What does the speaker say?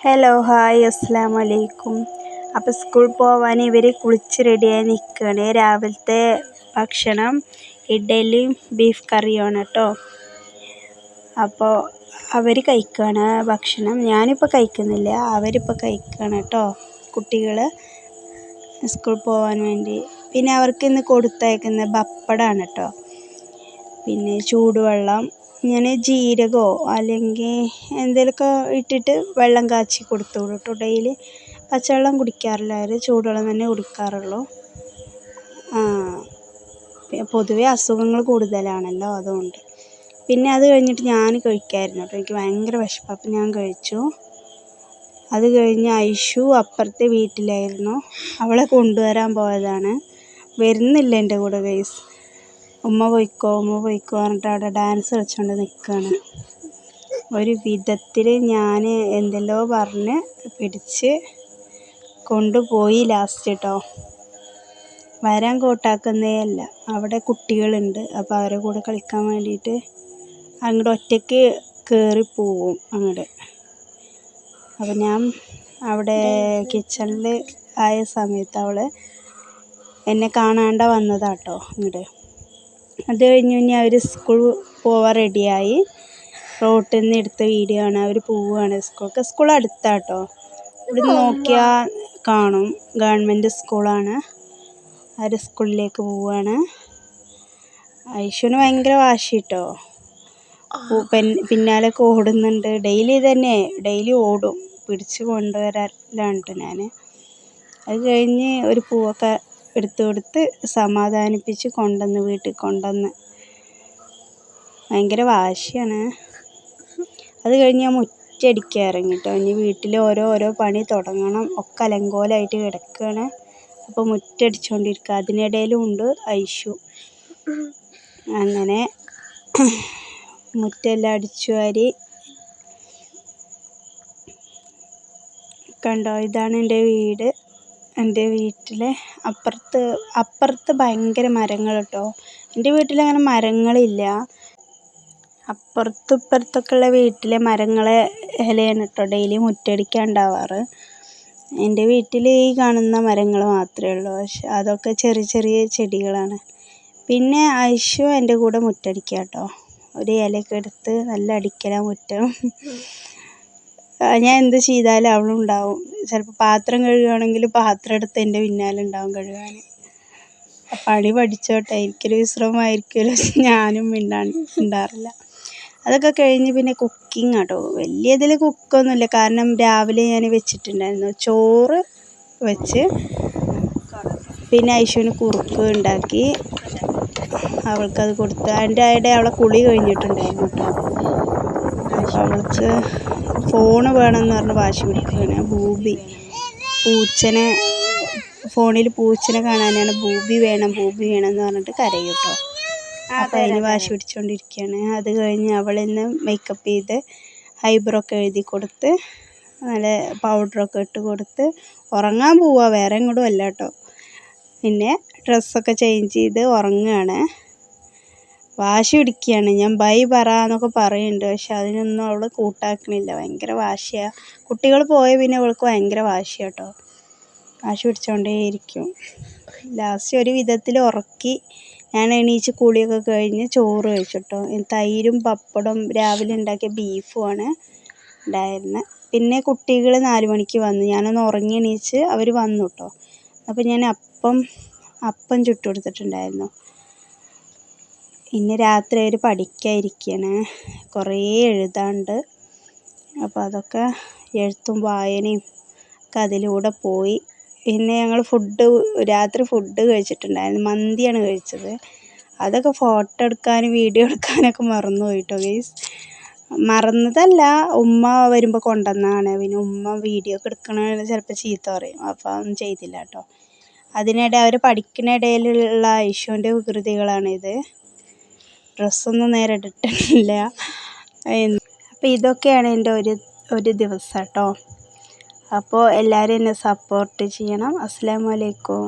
Hello hi അസ്സലാമു അലൈക്കും. അപ്പോൾ സ്കൂളിൽ പോവാൻ ഇവർ കുളിച്ച് റെഡിയായി നിൽക്കുകയാണ്. രാവിലത്തെ ഭക്ഷണം ഇഡ്ഡലിയും ബീഫ് കറിയുമാണ് കേട്ടോ. അപ്പോൾ അവർ കഴിക്കുകയാണ് ഭക്ഷണം. ഞാനിപ്പോൾ കഴിക്കുന്നില്ല, അവരിപ്പോൾ കഴിക്കുകയാണ് കേട്ടോ, കുട്ടികൾ സ്കൂളിൽ പോകാൻ വേണ്ടി. പിന്നെ അവർക്ക് ഇന്ന് കൊടുത്തയക്കുന്ന പപ്പടമാണ് കേട്ടോ. പിന്നെ ചൂടുവെള്ളം, ഇങ്ങനെ ജീരകമോ അല്ലെങ്കിൽ എന്തെങ്കിലുമൊക്കെ ഇട്ടിട്ട് വെള്ളം കാച്ചി കൊടുത്തു കേട്ടോ. ഡെയിലി പച്ചവെള്ളം കുടിക്കാറില്ല അവർ, ചൂടുവെള്ളം തന്നെ കുടിക്കാറുള്ളൂ. പൊതുവെ അസുഖങ്ങൾ കൂടുതലാണല്ലോ, അതുകൊണ്ട്. പിന്നെ അത് കഴിഞ്ഞിട്ട് ഞാൻ കഴിക്കായിരുന്നു കേട്ടോ. എനിക്ക് ഭയങ്കര വിശപ്പ്, അപ്പം ഞാൻ കഴിച്ചു. അത് കഴിഞ്ഞ് ഐഷു അപ്പുറത്തെ വീട്ടിലായിരുന്നു, അവളെ കൊണ്ടുവരാൻ പോയതാണ്. വരുന്നില്ല എൻ്റെ കൂടെ ഗൈസ്. ഉമ്മ പോയിക്കോ പറഞ്ഞിട്ട് അവിടെ ഡാൻസ് കളിച്ചുകൊണ്ട് നിൽക്കുകയാണ്. ഒരു വിധത്തിൽ ഞാൻ എന്തെല്ലോ പറഞ്ഞ് പിടിച്ച് കൊണ്ടുപോയി ലാസ്റ്റ് കേട്ടോ. വരാൻ കൂട്ടാക്കുന്നേ അല്ല, അവിടെ കുട്ടികളുണ്ട്, അപ്പോൾ അവരെ കൂടെ കളിക്കാൻ വേണ്ടിയിട്ട് അങ്ങോട്ട് ഒറ്റയ്ക്ക് കയറിപ്പോവും അങ്ങോട്ട്. അപ്പോൾ ഞാൻ അവിടെ കിച്ചണിൽ ആയ സമയത്ത് അവൾ എന്നെ കാണാണ്ട് വന്നതാട്ടോ ഇങ്ങോട്ട്. അത് കഴിഞ്ഞ് ഇനി അവർ സ്കൂൾ പോവാൻ റെഡിയായി. റോട്ടിൽ നിന്ന് എടുത്ത വീഡിയോ ആണ്. അവർ പോവുകയാണ് സ്കൂൾക്ക്. സ്കൂൾ അടുത്താട്ടോ, ഇവിടെ നോക്കിയാൽ കാണും. ഗവൺമെൻറ് സ്കൂളാണ്. അവർ സ്കൂളിലേക്ക് പോവുകയാണ്. ഐഷുവിന് ഭയങ്കര വാശി കേട്ടോ, പിന്നാലൊക്കെ ഓടുന്നുണ്ട്. ഡെയിലി ഓടും, പിടിച്ച് കൊണ്ടുവരാറുണ്ട് ഞാൻ. അത് കഴിഞ്ഞ് ഒരു പൂവൊക്കെ എടുത്ത് കൊടുത്ത് സമാധാനിപ്പിച്ച് വീട്ടിൽ കൊണ്ടുവന്ന്. ഭയങ്കര വാശിയാണ്. അത് കഴിഞ്ഞ് ഞാൻ മുറ്റടിക്കാൻ ഇറങ്ങി കേട്ടോ. ഇനി വീട്ടിൽ ഓരോ പണി തുടങ്ങണം. ഒക്കെ അലങ്കോലമായിട്ട് കിടക്കുകയാണ്. അപ്പോൾ മുറ്റടിച്ചുകൊണ്ടിരിക്കുക. അതിനിടയിലും ഉണ്ട് ഐഷു. അങ്ങനെ മുറ്റെല്ലാം അടിച്ചു വാരി. കണ്ടോ, ഇതാണ് എൻ്റെ വീട്. എൻ്റെ വീട്ടിലെ അപ്പുറത്ത് ഭയങ്കര മരങ്ങൾ കേട്ടോ. എൻ്റെ വീട്ടിൽ അങ്ങനെ മരങ്ങളില്ല. അപ്പുറത്തും ഇപ്പുറത്തൊക്കെ ഉള്ള വീട്ടിലെ മരങ്ങളെ ഇലയാണ് കേട്ടോ ഡെയിലി മുറ്റടിക്കാൻ ഉണ്ടാവാറ്. എൻ്റെ വീട്ടിൽ ഈ കാണുന്ന മരങ്ങൾ മാത്രമേ ഉള്ളൂ, പക്ഷെ അതൊക്കെ ചെറിയ ചെറിയ ചെടികളാണ്. പിന്നെ ഐഷു എൻ്റെ കൂടെ മുറ്റടിക്കുക കേട്ടോ. ഒരു ഇലയൊക്കെ എടുത്ത് നല്ല അടിക്കലാണ് മുറ്റം. ഞാൻ എന്ത് ചെയ്താലും അവളുണ്ടാവും. ചിലപ്പോൾ പാത്രം കഴുകുകയാണെങ്കിൽ പാത്രം എടുത്ത് എൻ്റെ പിന്നാലെ ഉണ്ടാവും കഴുകാൻ. പണി പഠിച്ചോട്ടെ, എനിക്കൊരു വിശ്രമമായിരിക്കുമല്ലോ, ഞാനും മിണ്ടാറില്ല. അതൊക്കെ കഴിഞ്ഞ് പിന്നെ കുക്കിംഗ് കേട്ടോ. വലിയതിൽ കുക്കൊന്നുമില്ല, കാരണം രാവിലെ ഞാൻ വെച്ചിട്ടുണ്ടായിരുന്നു. ചോറ് വെച്ച് പിന്നെ ഐഷുവിന് കുറുക്ക് ഉണ്ടാക്കി അവൾക്കത് കൊടുത്ത്. അതിൻ്റെ ഇടയിൽ അവളെ കുളി കഴിഞ്ഞിട്ടുണ്ടായിരുന്നു കേട്ടോ. അപ്പോൾ അവൾക്ക് ഫോണ് വേണമെന്ന് പറഞ്ഞ് വാശി പിടിക്കുകയാണ്. ഫോണിൽ പൂച്ചനെ കാണാനാണ് ബൂബി വേണം എന്ന് പറഞ്ഞിട്ട് കരയും കേട്ടോ. അപ്പോൾ അതിന് വാശി പിടിച്ചുകൊണ്ടിരിക്കുകയാണ്. അത് കഴിഞ്ഞ് അവളിന്ന് മേക്കപ്പ് ചെയ്ത് ഐബ്രോ ഒക്കെ എഴുതി കൊടുത്ത് നല്ല പൗഡറൊക്കെ ഇട്ട് കൊടുത്ത് ഉറങ്ങാൻ പോവുക, വേറെ എങ്ങോട്ടും അല്ല കേട്ടോ. പിന്നെ ഡ്രസ്സൊക്കെ ചേഞ്ച് ചെയ്ത് ഉറങ്ങുകയാണ്. വാശി പിടിക്കുകയാണ്. ഞാൻ ബൈ എന്നൊക്കെ പറയുന്നുണ്ട്, പക്ഷെ അതിനൊന്നും അവൾ കൂട്ടാക്കണില്ല. ഭയങ്കര വാശിയാണ്. കുട്ടികൾ പോയ പിന്നെ അവൾക്ക് ഭയങ്കര വാശിയാണ് കേട്ടോ. വാശി പിടിച്ചുകൊണ്ടേയിരിക്കും. ലാസ്റ്റ് ഒരു വിധത്തിൽ ഉറക്കി ഞാൻ എണീച്ച് കുളിയൊക്കെ കഴിഞ്ഞ് ചോറ് കഴിച്ചിട്ടോ. തൈരും പപ്പടം രാവിലെ ഉണ്ടാക്കിയ ബീഫുമാണ് ഉണ്ടായിരുന്നത്. പിന്നെ കുട്ടികൾ 4 മണിക്ക് വന്നു. ഞാനൊന്ന് ഉറങ്ങി എണീച്ച് അവർ വന്നു കേട്ടോ. അപ്പോൾ ഞാൻ അപ്പം ചുട്ട് കൊടുത്തിട്ടുണ്ടായിരുന്നു. ഇന്ന് രാത്രി അവർ പഠിക്കാതിരിക്കുകയാണ്, കുറേ എഴുതാണ്ട്. അപ്പോൾ അതൊക്കെ എഴുത്തും വായനയും ഒക്കെ അതിലൂടെ പോയി. പിന്നെ ഞങ്ങൾ രാത്രി ഫുഡ് കഴിച്ചിട്ടുണ്ടായിരുന്നു. മന്തിയാണ് കഴിച്ചത്. അതൊക്കെ ഫോട്ടോ എടുക്കാനും വീഡിയോ എടുക്കാനൊക്കെ മറന്നുപോയി കേട്ടോ ഗൈസ്. മറന്നതല്ല, ഉമ്മ വരുമ്പോൾ കൊണ്ടുവന്നതാണ്. പിന്നെ ഉമ്മ വീഡിയോ ഒക്കെ എടുക്കണ ചിലപ്പോൾ ചീത്ത പറയും, അപ്പോൾ അതൊന്നും ചെയ്തില്ല കേട്ടോ. അതിനിടെ അവർ പഠിക്കുന്ന ഇടയിലുള്ള ഐഷുവിൻ്റെ വികൃതികളാണിത്. ഡ്രസ്സൊന്നും നേരെ ഇട്ടിട്ടില്ല. അപ്പോൾ ഇതൊക്കെയാണ് എൻ്റെ ഒരു ദിവസം കേട്ടോ. അപ്പോൾ എല്ലാവരും എന്നെ സപ്പോർട്ട് ചെയ്യണം. അസ്സലാമു അലൈക്കും.